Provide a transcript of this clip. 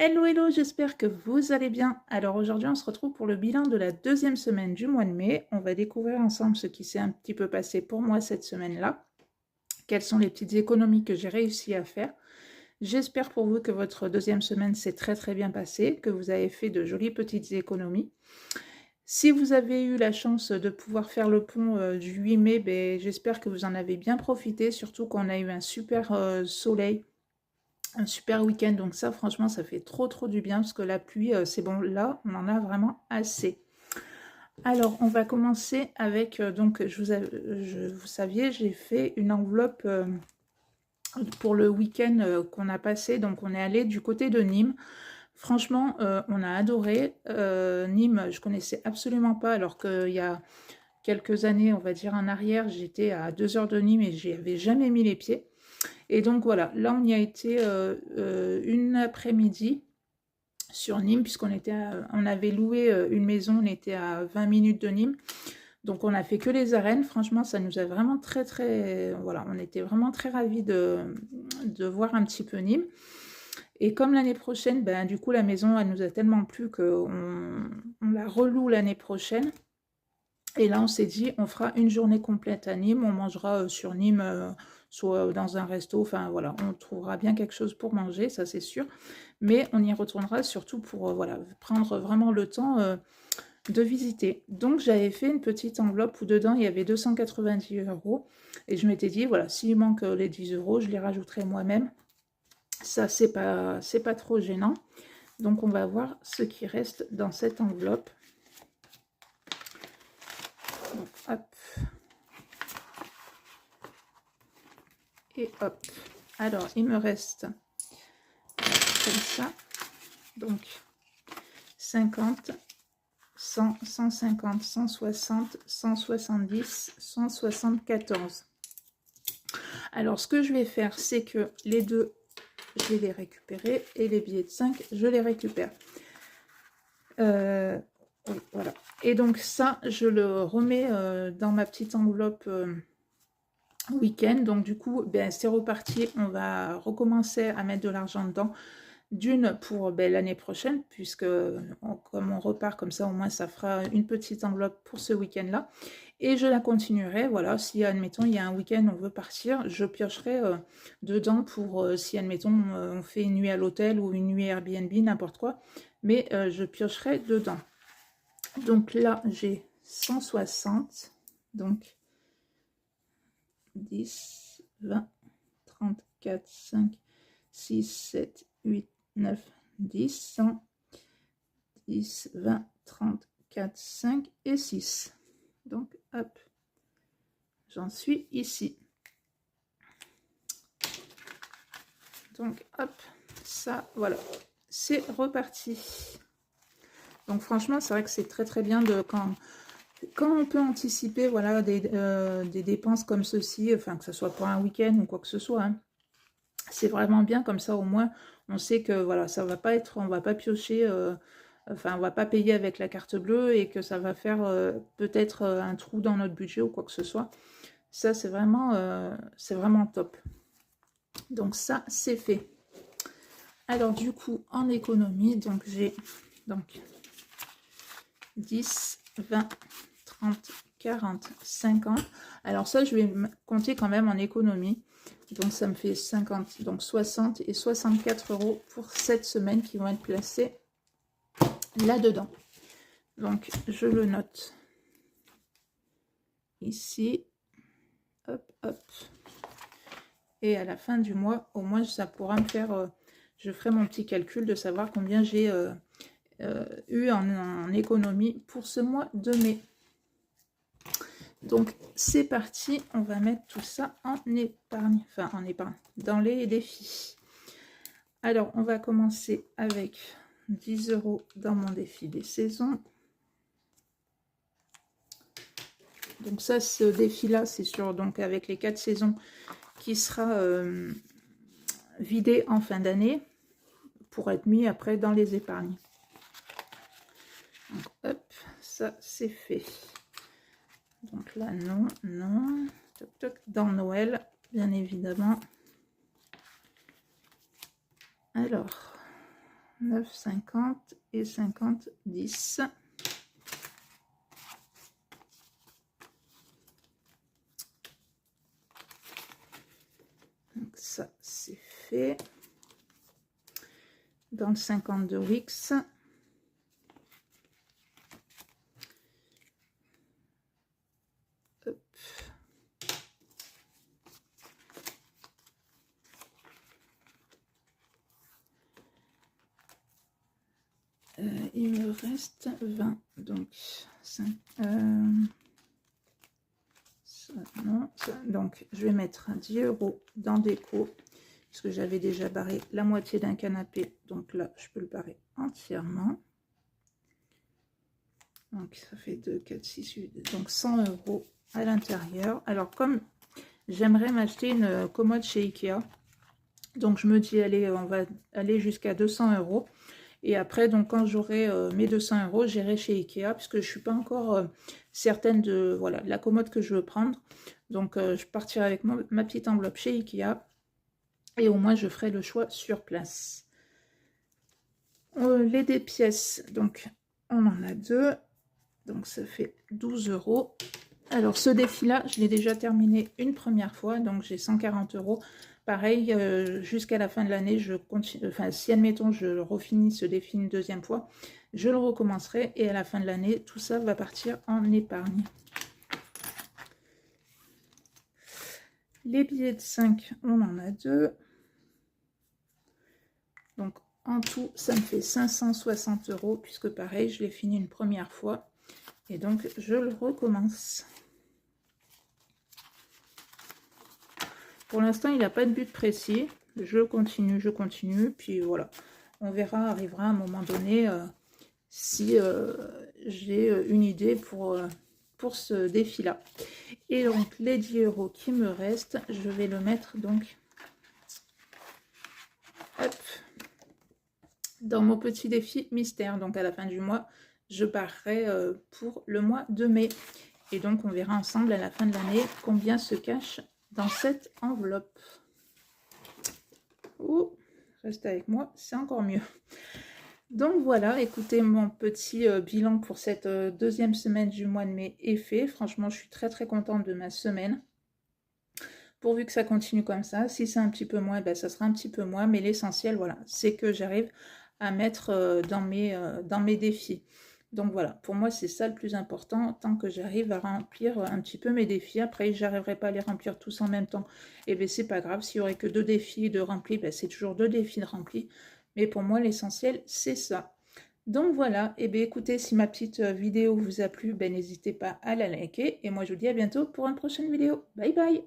Hello, hello, j'espère que vous allez bien. Alors aujourd'hui, on se retrouve pour le bilan de la deuxième semaine du mois de mai. On va découvrir ensemble ce qui s'est un petit peu passé pour moi cette semaine-là. Quelles sont les petites économies que j'ai réussi à faire. J'espère pour vous que votre deuxième semaine s'est très très bien passée, que vous avez fait de jolies petites économies. Si vous avez eu la chance de pouvoir faire le pont du 8 mai, ben, j'espère que vous en avez bien profité, surtout qu'on a eu un super soleil, un super week-end. Donc ça, franchement, ça fait trop trop du bien parce que la pluie, c'est bon, là, on en a vraiment assez. Alors, on va commencer avec, donc, vous saviez, j'ai fait une enveloppe pour le week-end qu'on a passé. Donc, on est allé du côté de Nîmes. Franchement, on a adoré. Nîmes, je connaissais absolument pas, alors qu'il y a quelques années, on va dire en arrière, j'étais à 2 heures de Nîmes et j'y avais jamais mis les pieds. Et donc voilà, là on y a été une après-midi sur Nîmes, on avait loué une maison, on était à 20 minutes de Nîmes. Donc on a fait que les arènes, franchement ça nous a vraiment très très, voilà, on était vraiment très ravis de voir un petit peu Nîmes. Et comme l'année prochaine, ben, du coup la maison elle nous a tellement plu qu'on la reloue l'année prochaine. Et là on s'est dit on fera une journée complète à Nîmes, on mangera sur Nîmes, soit dans un resto, enfin voilà, on trouvera bien quelque chose pour manger, ça c'est sûr. Mais on y retournera surtout pour voilà, prendre vraiment le temps de visiter. Donc j'avais fait une petite enveloppe où dedans il y avait 290 euros et je m'étais dit voilà, s'il manque les 10 euros, je les rajouterai moi-même. Ça c'est pas trop gênant. Donc on va voir ce qui reste dans cette enveloppe. Donc, hop. Et hop. Alors il me reste comme ça. Donc 50, 100, 150, 160, 170, 174. Alors, ce que je vais faire, c'est que les deux, je vais les récupérer et les billets de 5, je les récupère. Oui, voilà. Et donc ça, je le remets dans ma petite enveloppe week-end. Donc du coup, ben, c'est reparti. On va recommencer à mettre de l'argent dedans. D'une pour ben, l'année prochaine, puisque comme on repart comme ça, au moins ça fera une petite enveloppe pour ce week-end-là. Et je la continuerai, voilà, si admettons il y a un week-end on veut partir, je piocherai dedans pour si admettons on fait une nuit à l'hôtel ou une nuit Airbnb, n'importe quoi, mais je piocherai dedans. Donc là j'ai 160, donc 10, 20, 30, 4, 5, 6, 7, 8, 9, 10, 100, 10, 20, 30, 4, 5 et 6. Donc, hop, j'en suis ici. Donc, hop, ça, voilà, c'est reparti. Donc, franchement, c'est vrai que c'est très, très bien de quand on peut anticiper, voilà, des dépenses comme ceci, enfin, que ce soit pour un week-end ou quoi que ce soit, hein. C'est vraiment bien, comme ça, au moins, on sait que, voilà, ça va pas être, on va pas piocher... enfin, on va pas payer avec la carte bleue et que ça va faire peut-être un trou dans notre budget ou quoi que ce soit. Ça, c'est vraiment top. Donc ça, c'est fait. Alors du coup, en économie, donc j'ai 10, 20, 30, 40, 50. Alors ça, je vais compter quand même en économie. Donc ça me fait 50, donc 60 et 64 euros pour cette semaine qui vont être placés là-dedans. Donc je le note ici. Hop, hop. Et à la fin du mois, au moins ça pourra me faire... je ferai mon petit calcul de savoir combien j'ai eu en économie pour ce mois de mai. Donc c'est parti, on va mettre tout ça en épargne, enfin en épargne, dans les défis. Alors on va commencer avec 10 euros dans mon défi des saisons. Donc ça, ce défi-là, c'est sur, donc avec les 4 saisons qui sera vidé en fin d'année pour être mis après dans les épargnes. Donc, hop, ça c'est fait. Donc là, non, non. Toc, toc, dans Noël, bien évidemment. Alors, 9, 50 et 50, 10. Donc ça, c'est fait. Dans le 52 Wix. Hop. Il me reste 20, donc 5, ça, non, ça, donc je vais mettre 10 € dans déco, puisque j'avais déjà barré la moitié d'un canapé, donc là je peux le barrer entièrement. Donc ça fait 2, 4, 6, 8, donc 100 € à l'intérieur. Alors comme j'aimerais m'acheter une commode chez Ikea, donc je me dis allez, on va aller jusqu'à 200 €. Et après, donc quand j'aurai mes 200 €, j'irai chez Ikea, puisque je ne suis pas encore certaine de, voilà, de la commode que je veux prendre. Donc je partirai avec ma petite enveloppe chez Ikea, et au moins je ferai le choix sur place. Les des pièces, donc on en a 2, donc ça fait 12 €. Alors ce défi-là, je l'ai déjà terminé une première fois, donc j'ai 140 €. Pareil, jusqu'à la fin de l'année, je continue. Enfin, si admettons je refinis ce défi une deuxième fois, je le recommencerai et à la fin de l'année, tout ça va partir en épargne. Les billets de 5, on en a 2. Donc en tout, ça me fait 560 € puisque pareil, je l'ai fini une première fois et donc je le recommence. Pour l'instant, il n'a pas de but précis. Je continue, puis voilà. On verra, arrivera à un moment donné si j'ai une idée pour ce défi-là. Et donc, les 10 € qui me restent, je vais le mettre donc hop, dans mon petit défi mystère. Donc, à la fin du mois, je barrerai pour le mois de mai. Et donc, on verra ensemble à la fin de l'année combien se cache dans cette enveloppe. Ouh, reste avec moi, c'est encore mieux. Donc voilà, écoutez, mon petit bilan pour cette deuxième semaine du mois de mai est fait. Franchement, je suis très très contente de ma semaine. Pourvu que ça continue comme ça. Si c'est un petit peu moins, ben, ça sera un petit peu moins. Mais l'essentiel, voilà, c'est que j'arrive à mettre dans mes défis. Donc voilà, pour moi, c'est ça le plus important, tant que j'arrive à remplir un petit peu mes défis. Après, j'arriverai pas à les remplir tous en même temps. Et bien, c'est pas grave. S'il y aurait que 2 défis de remplis, ben, c'est toujours 2 défis de remplis. Mais pour moi, l'essentiel, c'est ça. Donc voilà, et bien écoutez, si ma petite vidéo vous a plu, ben, n'hésitez pas à la liker. Et moi, je vous dis à bientôt pour une prochaine vidéo. Bye bye!